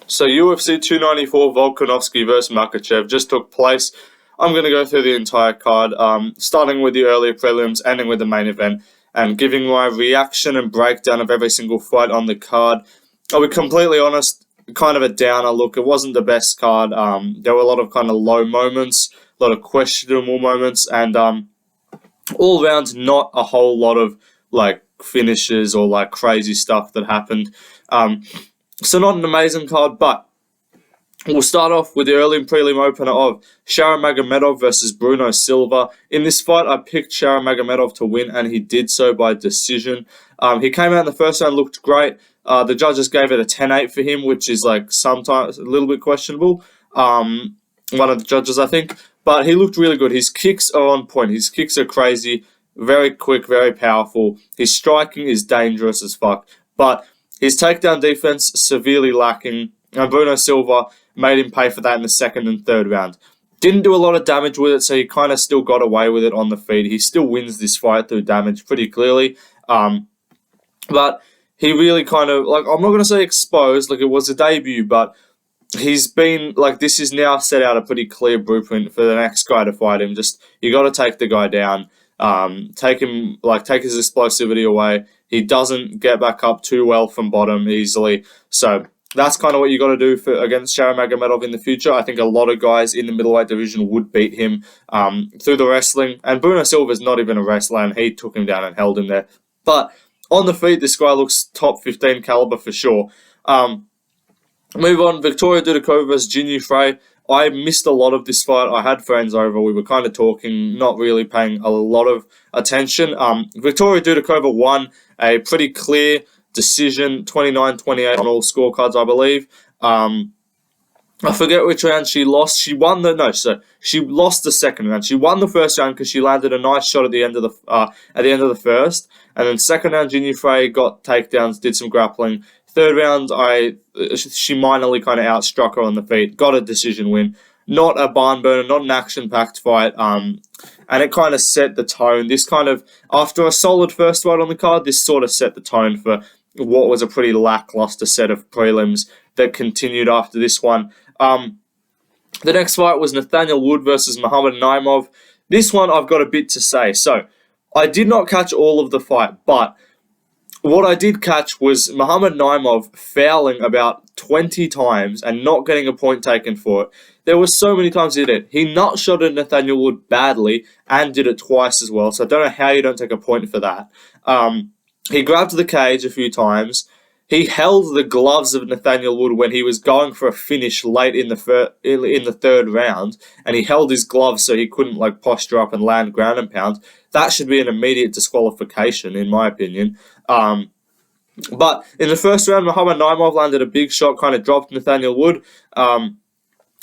So UFC 294 Volkanovski versus Makhachev just took place. I'm going to go through the entire card, starting with the earlier prelims, ending with the main event, and giving my reaction and breakdown of every single fight on the card. I'll be completely honest, kind of a downer look. It wasn't the best card. There were a lot of kind of low moments, a lot of questionable moments, and all round not a whole lot of like finishes or like crazy stuff that happened. So not an amazing card, but we'll start off with the early prelim opener of Shara Magomedov versus Bruno Silva. In this fight, I picked Shara Magomedov to win, and he did so by decision. He came out in the first round, looked great. The judges gave it a 10-8 for him, which is like sometimes a little bit questionable. One of the judges, I think. But he looked really good. His kicks are on point. His kicks are crazy, very quick, very powerful. His striking is dangerous as fuck. But his takedown defense severely lacking, and Bruno Silva made him pay for that in the second and third round. Didn't do a lot of damage with it, so he kind of still got away with it on the feet. He still wins this fight through damage pretty clearly. But he really kind of, like, I'm not going to say exposed, like it was a debut, but he's been, like, this is now set out a pretty clear blueprint for the next guy to fight him. Just, you got to take the guy down. Take his explosivity away. He doesn't get back up too well from bottom easily. So that's kind of what you got to do against Shara Magomedov in the future. I think a lot of guys in the middleweight division would beat him through the wrestling. And Bruno Silva's not even a wrestler, and he took him down and held him there. But on the feet, this guy looks top 15 caliber for sure. Move on, Viktoriia Dudukova versus Jinh Frey. I missed a lot of this fight. I had friends over. We were kind of talking, not really paying a lot of attention. Viktoriia Dudukova won a pretty clear decision, 29-28 on all scorecards, I believe. I forget which round she lost. She lost the second round. She won the first round because she landed a nice shot at the end of the first. And then second round, Jinh Frey got takedowns, did some grappling. Third round, she minorly kind of outstruck her on the feet, got a decision win. Not a barn burner, not an action-packed fight, and it kind of set the tone. This kind of, after a solid first fight on the card, this sort of set the tone for what was a pretty lackluster set of prelims that continued after this one. The next fight was Nathaniel Wood versus Mohammad Naimov. This one, I've got a bit to say. So, I did not catch all of the fight, but what I did catch was Mohammad Naimov fouling about 20 times and not getting a point taken for it. There were so many times he did it. He nutshotted Nathaniel Wood badly and did it twice as well, so I don't know how you don't take a point for that. He grabbed the cage a few times. He held the gloves of Nathaniel Wood when he was going for a finish late in the third round, and he held his gloves so he couldn't like posture up and land ground and pound. That should be an immediate disqualification, in my opinion. But in the first round, Mohammad Naimov landed a big shot, kind of dropped Nathaniel Wood. And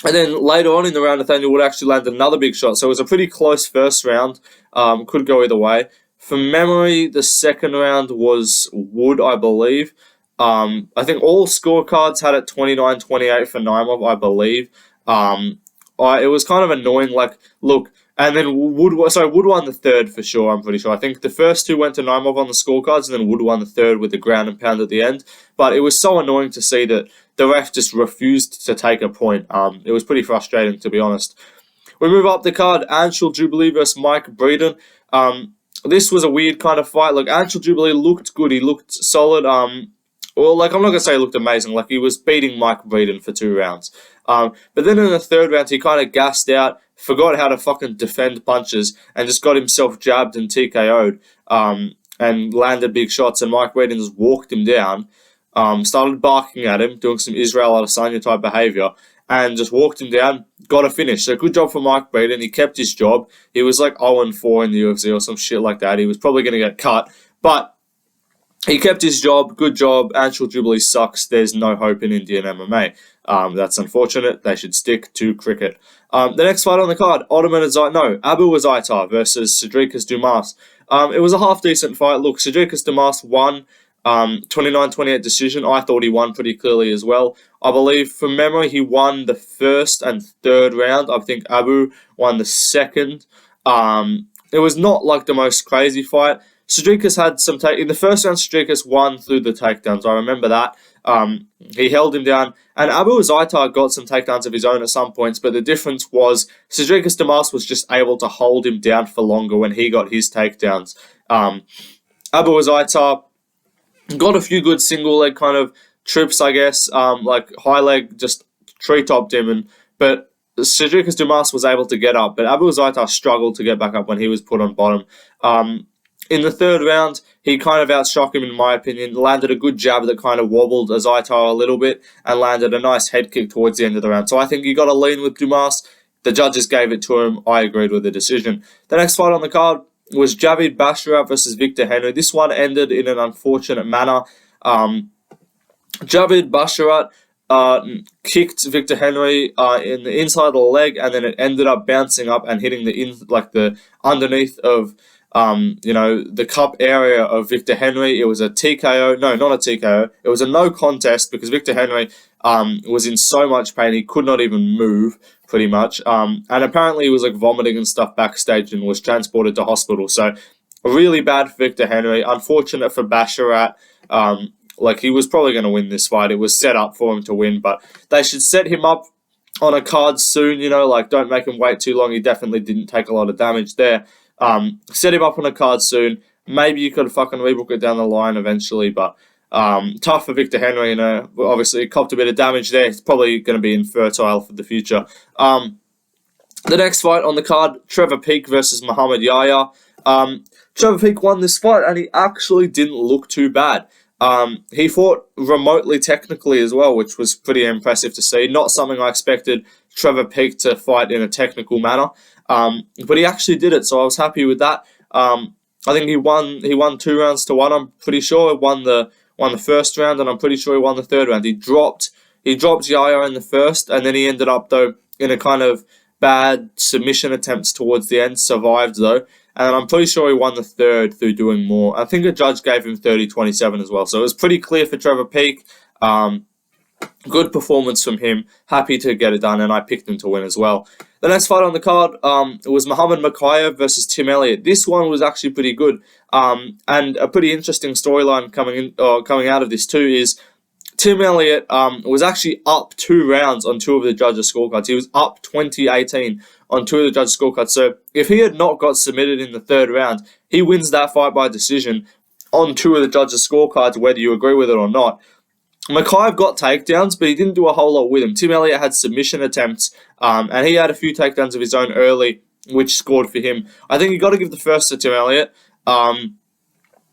then later on in the round, Nathaniel Wood actually landed another big shot. So it was a pretty close first round. Could go either way. From memory, the second round was Wood, I believe. I think all scorecards had it 29-28 for Naimov, I believe. It was kind of annoying. Like, look, and then Wood won the third for sure, I'm pretty sure. I think the first two went to Naimov on the scorecards, and then Wood won the third with the ground and pound at the end. But it was so annoying to see that the ref just refused to take a point. It was pretty frustrating, to be honest. We move up the card, Anshul Jubli versus Mike Breeden. This was a weird kind of fight. Like, Anshul Jubli looked good. He looked solid. Well, like, I'm not going to say he looked amazing. Like, he was beating Mike Breeden for 2 rounds. But then in the third round, he kind of gassed out, forgot how to fucking defend punches, and just got himself jabbed and TKO'd, and landed big shots, and Mike Breeden just walked him down, started barking at him, doing some Israel Adesanya type behavior, and just walked him down, got a finish. So good job for Mike Breeden. He kept his job. He was like 0-4 in the UFC or some shit like that. He was probably going to get cut, but he kept his job. Good job. Anshul Jubli sucks. There's no hope in Indian MMA. That's unfortunate. They should stick to cricket. The next fight on the card, Abu Azaitar versus Sedriues Dumas. It was a half-decent fight. Look, Sedriues Dumas won 29-28 decision. I thought he won pretty clearly as well. I believe, from memory, he won the first and third round. I think Abu won the second. It was not like the most crazy fight. Sedriues had some in the first round. Sedriues won through the takedowns. I remember that. He held him down, and Abu Azaitar got some takedowns of his own at some points, but the difference was Dumas was just able to hold him down for longer when he got his takedowns. Abu Azaitar got a few good single leg kind of trips, I guess, like high leg, just tree-topped him, but Dumas was able to get up, but Abu Azaitar struggled to get back up when he was put on bottom. In the third round, he kind of outstruck him, in my opinion, landed a good jab that kind of wobbled Azaitar a little bit, and landed a nice head kick towards the end of the round. So I think you got to lean with Dumas. The judges gave it to him. I agreed with the decision. The next fight on the card was Javid Basharat versus Victor Henry. This one ended in an unfortunate manner. Javid Basharat kicked Victor Henry in the inside of the leg, and then it ended up bouncing up and hitting the underneath of the cup area of Victor Henry. It was a TKO. No, not a TKO. It was a no contest because Victor Henry was in so much pain he could not even move, pretty much. And apparently he was like vomiting and stuff backstage and was transported to hospital. So really bad for Victor Henry. Unfortunate for Basharat. He was probably going to win this fight. It was set up for him to win, but they should set him up on a card soon, don't make him wait too long. He definitely didn't take a lot of damage there. Set him up on a card soon. Maybe you could fucking rebook it down the line eventually, but tough for Victor Henry. Obviously he copped a bit of damage there. It's probably going to be infertile for the future. The next fight on the card, Trevor Peek versus Mohammad Yahya. Trevor Peek won this fight, and he actually didn't look too bad. He fought remotely technically as well, which was pretty impressive to see. Not something I expected Trevor Peek to fight in a technical manner. But he actually did it, so I was happy with that. I think he won 2-1. I'm pretty sure he won the first round, and I'm pretty sure he won the third round. He dropped Yahya in the first, and then he ended up though in a kind of bad submission attempts towards the end. Survived though, and I'm pretty sure he won the third through doing more. I think a judge gave him 30-27 as well, so it was pretty clear for Trevor Peek. Good performance from him. Happy to get it done, and I picked him to win as well. The next fight on the card was Muhammad Mokaev versus Tim Elliott. This one was actually pretty good, and a pretty interesting storyline coming out of this too is Tim Elliott was actually up 2 rounds on 2 of the judges' scorecards. He was up 20-18 on 2 of the judges' scorecards. So if he had not got submitted in the third round, he wins that fight by decision on 2 of the judges' scorecards, whether you agree with it or not. Mokaev got takedowns, but he didn't do a whole lot with him. Tim Elliott had submission attempts, and he had a few takedowns of his own early, which scored for him. I think you got to give the first to Tim Elliott. And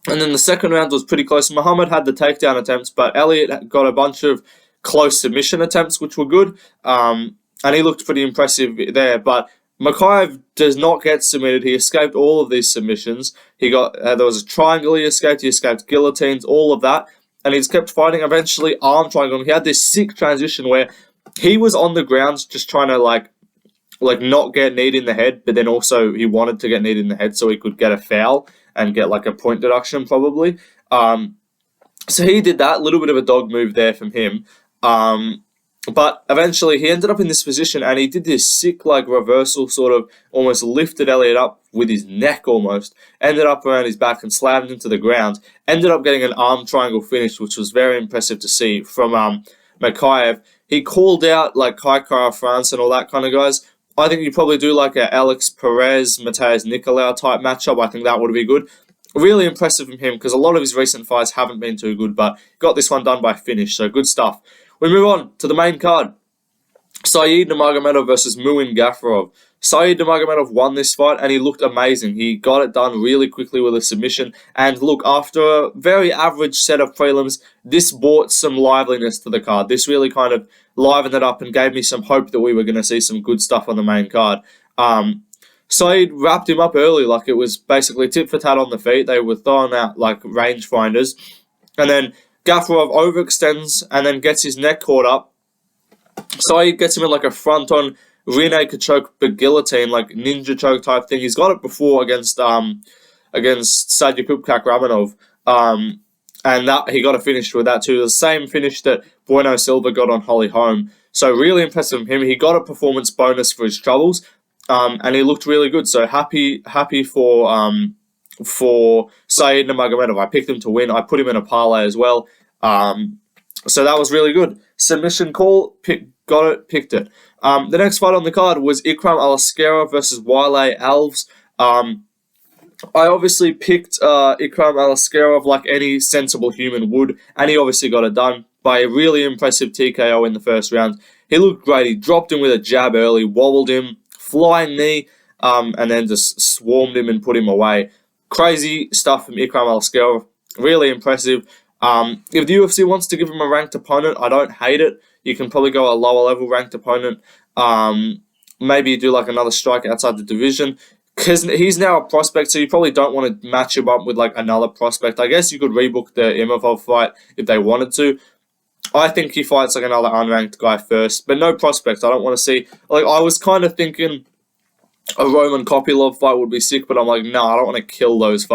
then the second round was pretty close. Muhammad had the takedown attempts, but Elliott got a bunch of close submission attempts, which were good. And he looked pretty impressive there. But Mokaev does not get submitted. He escaped all of these submissions. He got there was a triangle he escaped guillotines, all of that. And he's kept fighting, eventually arm triangle. He had this sick transition where he was on the ground just trying to like not get kneed in the head, but then also he wanted to get kneed in the head so he could get a foul and get like a point deduction probably. So he did that, little bit of a dog move there from him. But eventually he ended up in this position and he did this sick like reversal, sort of almost lifted Elliott up with his neck almost, ended up around his back and slammed him to the ground, ended up getting an arm triangle finish, which was very impressive to see from Mokaev. He called out like Kai Kara France and all that kind of guys. I think you probably do like a Alex Perez, Mateus Nicolau type matchup. I think that would be good. Really impressive from him because a lot of his recent fights haven't been too good, but got this one done by finish, so good stuff. We move on to the main card. Saeed Nurmagomedov versus Muin Gafurov. Saeed Nurmagomedov won this fight and he looked amazing. He got it done really quickly with a submission. And look, after a very average set of prelims, this brought some liveliness to the card. This really kind of livened it up and gave me some hope that we were going to see some good stuff on the main card. Saeed wrapped him up early, like it was basically tit for tat on the feet. They were throwing out like rangefinders. And then Gafurov overextends and then gets his neck caught up. Saeed gets him in like a front-on rear choke, but guillotine, like ninja choke type thing. He's got it before against Sergey Ramanov, and that he got a finish with that too. The same finish that Bruno Silva got on Holly Holm. So really impressive from him. He got a performance bonus for his troubles, and he looked really good. So happy for Saeed Nurmagomedov. I picked him to win. I put him in a parlay as well. So that was really good. Submission call, got it, picked it. The next fight on the card was Ikram Aliskerov versus Wile Alves. I obviously picked Ikram Aliskerov like any sensible human would, and he obviously got it done by a really impressive TKO in the first round. He looked great. He dropped him with a jab early, wobbled him, flying knee, and then just swarmed him and put him away. Crazy stuff from Ikram Aliskerov. Really impressive. If the UFC wants to give him a ranked opponent, I don't hate it. You can probably go a lower level ranked opponent. Maybe do like another striker outside the division. Because he's now a prospect, so you probably don't want to match him up with like another prospect. I guess you could rebook the Imavov fight if they wanted to. I think he fights like another unranked guy first, but no prospect. I don't want to see. Like, I was kind of thinking a Roman Kopylov fight would be sick, but I'm like, no, I don't want to kill those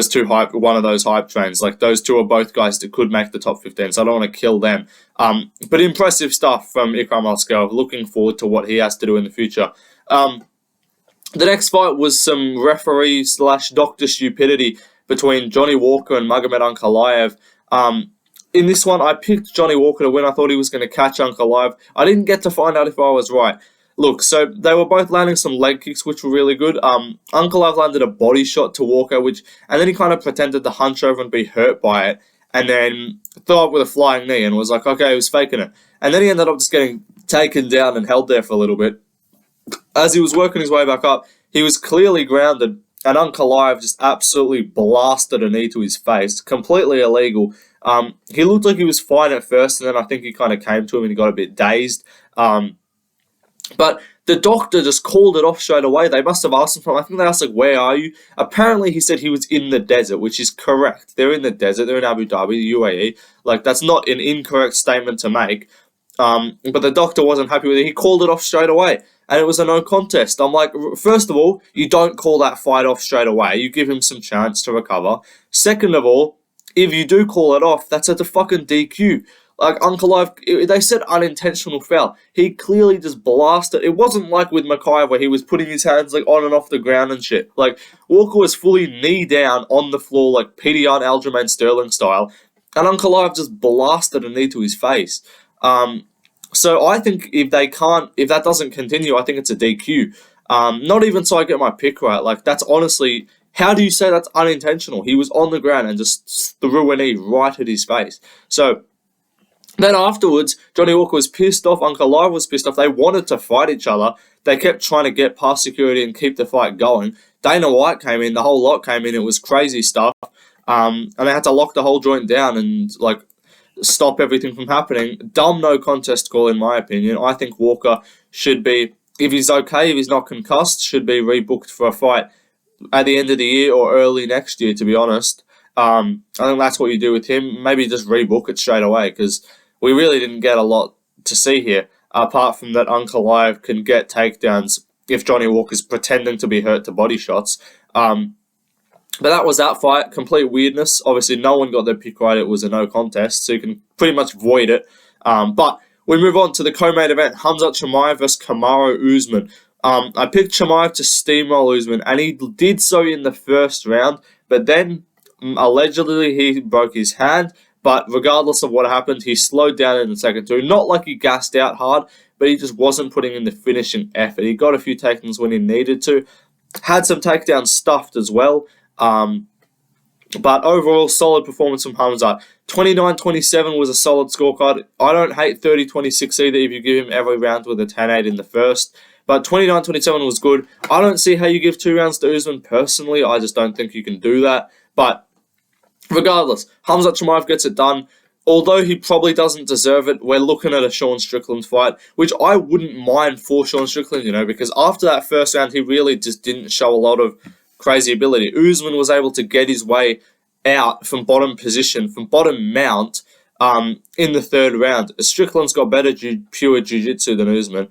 two one of those hype trains. Like, those two are both guys that could make the top 15, so I don't want to kill them. But impressive stuff from Ikram Aliskerov. Looking forward to what he has to do in the future. The next fight was some referee/doctor stupidity between Johnny Walker and Magomed Ankalaev. In this one, I picked Johnny Walker to win. I thought he was going to catch Ankalaev. I didn't get to find out if I was right. Look, so they were both landing some leg kicks, which were really good. Ankalaev landed a body shot to Walker, and then he kind of pretended to hunch over and be hurt by it, and then threw up with a flying knee and was like, okay, he was faking it. And then he ended up just getting taken down and held there for a little bit. As he was working his way back up, he was clearly grounded, and Ankalaev just absolutely blasted a knee to his face. Completely illegal. He looked like he was fine at first, and then I think he kind of came to him and he got a bit dazed. But the doctor just called it off straight away. They must have asked him I think they asked, like, where are you? Apparently he said he was in the desert, which is correct. They're in the desert. They're in Abu Dhabi, the UAE. Like, that's not an incorrect statement to make. But the doctor wasn't happy with it. He called it off straight away, and it was a no contest. I'm like, first of all, you don't call that fight off straight away. You give him some chance to recover. Second of all, if you do call it off, that's a fucking DQ. Like, Ankalaev, they said unintentional foul. He clearly just blasted. It wasn't like with Mokaev where he was putting his hands like on and off the ground and shit. Like, Walker was fully knee down on the floor, like PDR and Aljamain Sterling style, and Ankalaev just blasted a knee to his face. So I think if that doesn't continue, I think it's a DQ. Not even so I get my pick right. Like, that's honestly, how do you say that's unintentional? He was on the ground and just threw a knee right at his face. So then afterwards, Johnny Walker was pissed off. Ankalaev was pissed off. They wanted to fight each other. They kept trying to get past security and keep the fight going. Dana White came in. The whole lot came in. It was crazy stuff. And they had to lock the whole joint down and, like, stop everything from happening. Dumb no contest call, in my opinion. I think Walker should be, if he's okay, if he's not concussed, should be rebooked for a fight at the end of the year or early next year, to be honest. I think that's what you do with him. Maybe just rebook it straight away, because we really didn't get a lot to see here, apart from that Ankalaev can get takedowns if Johnny Walker's pretending to be hurt to body shots. But that was that fight. Complete weirdness. Obviously, no one got their pick right. It was a no contest, so you can pretty much void it. But we move on to the co-main event, Khamzat Chimaev versus Kamaru Usman. I picked Chimaev to steamroll Usman, and he did so in the first round, but then allegedly he broke his hand. But regardless of what happened, he slowed down in the second two. Not like he gassed out hard, but he just wasn't putting in the finishing effort. He got a few takedowns when he needed to. Had some takedowns stuffed as well. But overall, solid performance from Khamzat. 29-27 was a solid scorecard. I don't hate 30-26 either if you give him every round with a 10-8 in the first. But 29-27 was good. I don't see how you give 2 rounds to Usman personally. I just don't think you can do that. But regardless, Khamzat Chimaev gets it done. Although he probably doesn't deserve it, we're looking at a Sean Strickland fight, which I wouldn't mind for Sean Strickland, because after that first round, he really just didn't show a lot of crazy ability. Usman was able to get his way out from bottom position, from bottom mount, in the third round. Strickland's got better pure jiu-jitsu than Usman.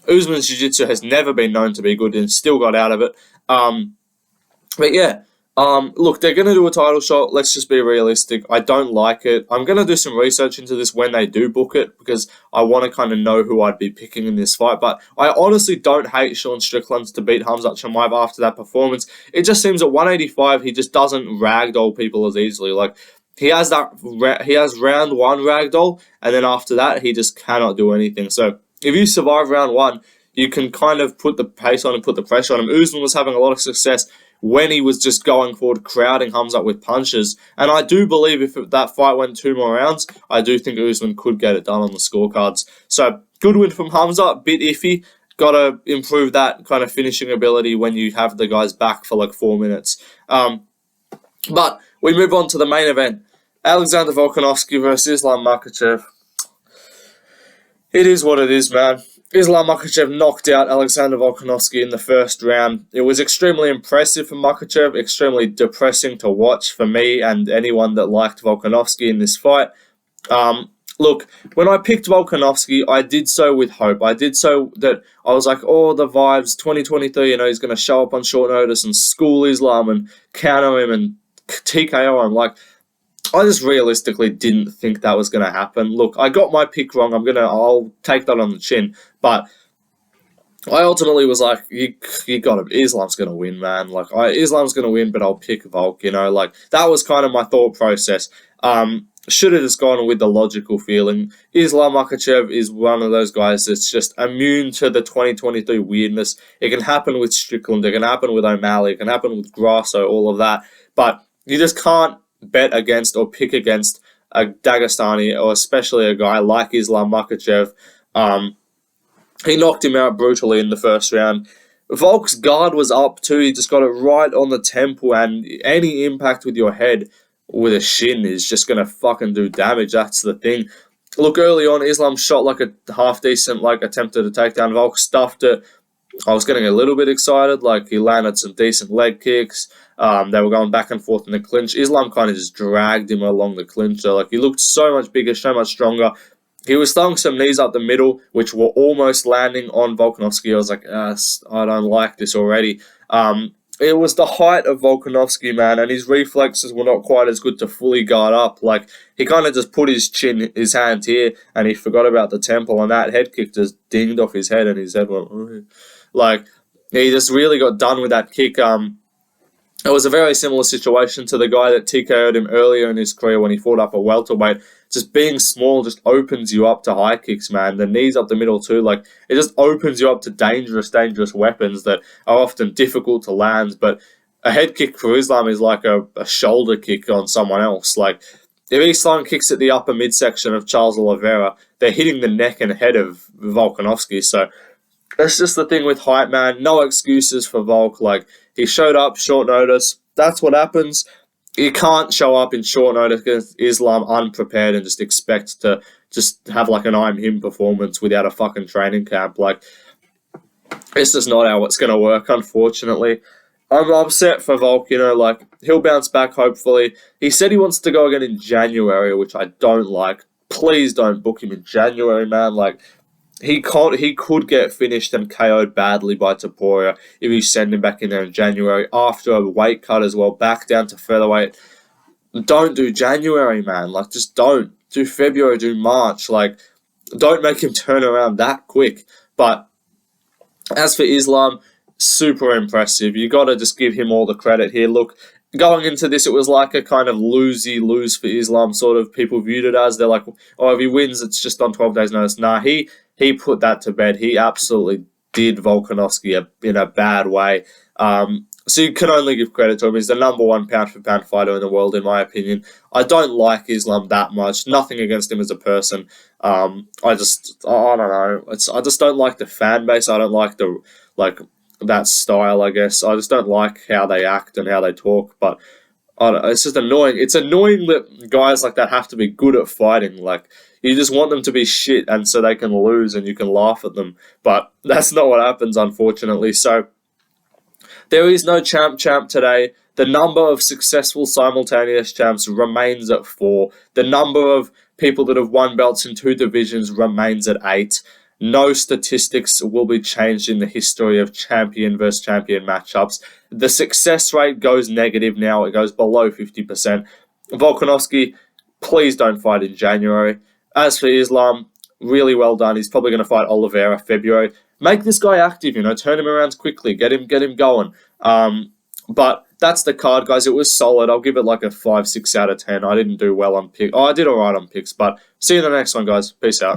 Usman's jiu-jitsu has never been known to be good and still got out of it. But yeah, look, they're going to do a title shot. Let's just be realistic. I don't like it. I'm going to do some research into this when they do book it, because I want to kind of know who I'd be picking in this fight. But I honestly don't hate Sean Strickland to beat Khamzat Chimaev after that performance. It just seems at 185, he just doesn't ragdoll people as easily. Like, he has round one ragdoll, and then after that, he just cannot do anything. So if you survive round one, you can kind of put the pace on and put the pressure on him. Usman was having a lot of success when he was just going forward, crowding Hamzat with punches. And I do believe if that fight went 2 more rounds, I do think Usman could get it done on the scorecards. So, good win from Hamzat, bit iffy. Got to improve that kind of finishing ability when you have the guys back for like 4 minutes. But we move on to the main event. Alexander Volkanovski versus Islam Makhachev. It is what it is, man. Islam Makhachev knocked out Alexander Volkanovski in the first round. It was extremely impressive for Makhachev, extremely depressing to watch for me and anyone that liked Volkanovski in this fight. Look, when I picked Volkanovski, I did so with hope. I did so that I was like, oh, the vibes, 2023, he's going to show up on short notice and school Islam and counter him and TKO him. Like, I just realistically didn't think that was going to happen. Look, I got my pick wrong. I'll take that on the chin. But I ultimately was like, you got him. Islam's going to win, man. Like, Islam's going to win, but I'll pick Volk, Like, that was kind of my thought process. Should have just gone with the logical feeling. Islam Makhachev is one of those guys that's just immune to the 2023 weirdness. It can happen with Strickland. It can happen with O'Malley. It can happen with Grasso, all of that. But you just can't bet against or pick against a Dagestani, or especially a guy like Islam Makhachev. He knocked him out brutally in the first round. Volk's guard was up too. He just got it right on the temple, and any impact with your head with a shin is just going to fucking do damage. That's the thing. Look, early on, Islam shot like a half-decent, attempted a takedown. Volk stuffed it. I was getting a little bit excited. He landed some decent leg kicks. They were going back and forth in the clinch. Islam kind of just dragged him along the clinch. So, he looked so much bigger, so much stronger. He was throwing some knees up the middle, which were almost landing on Volkanovski. I was like, I don't like this already. It was the height of Volkanovski, man, and his reflexes were not quite as good to fully guard up. He kind of just put his hand here, and he forgot about the temple, and that head kick just dinged off his head, and his head went, he just really got done with that kick. It was a very similar situation to the guy that TKO'd him earlier in his career when he fought up a welterweight. Just being small just opens you up to high kicks, man. The knees up the middle too. It just opens you up to dangerous weapons that are often difficult to land. But a head kick for Islam is like a shoulder kick on someone else. If he's throwing kicks at the upper midsection of Charles Oliveira, they're hitting the neck and head of Volkanovski. So that's just the thing with height, man. No excuses for Volk. He showed up short notice. That's what happens. You can't show up in short notice against Islam unprepared and just expect to just have an I'm him performance without a fucking training camp. It's just not how it's going to work, unfortunately. I'm upset for Volk, he'll bounce back, hopefully. He said he wants to go again in January, which I don't like. Please don't book him in January, man. He could get finished and KO'd badly by Topuria if you send him back in there in January after a weight cut as well, back down to featherweight. Don't do January, man. Just don't. Do February, do March. Don't make him turn around that quick. But as for Islam, super impressive. You got to just give him all the credit here. Look, going into this, it was like a kind of lose for Islam, sort of. People viewed it as, they're like, if he wins, it's just on 12 days' notice. Nah, he put that to bed. He absolutely did Volkanovski in a bad way. So you can only give credit to him. He's the number 1 pound-for-pound fighter in the world, in my opinion. I don't like Islam that much. Nothing against him as a person. I don't know. I just don't like the fan base. I don't like that style, I guess. I just don't like how they act and how they talk. But it's just annoying. It's annoying that guys like that have to be good at fighting. You just want them to be shit, and so they can lose and you can laugh at them. But that's not what happens, unfortunately. So there is no champ today. The number of successful simultaneous champs remains at 4. The number of people that have won belts in 2 divisions remains at 8. No statistics will be changed in the history of champion versus champion matchups. The success rate goes negative now. It goes below 50%. Volkanovski, please don't fight in January. As for Islam, really well done. He's probably going to fight Oliveira February. Make this guy active, turn him around quickly. Get him going. But that's the card, guys. It was solid. I'll give it like a 5, 6 out of 10. I didn't do well on picks. Oh, I did all right on picks. But see you in the next one, guys. Peace out.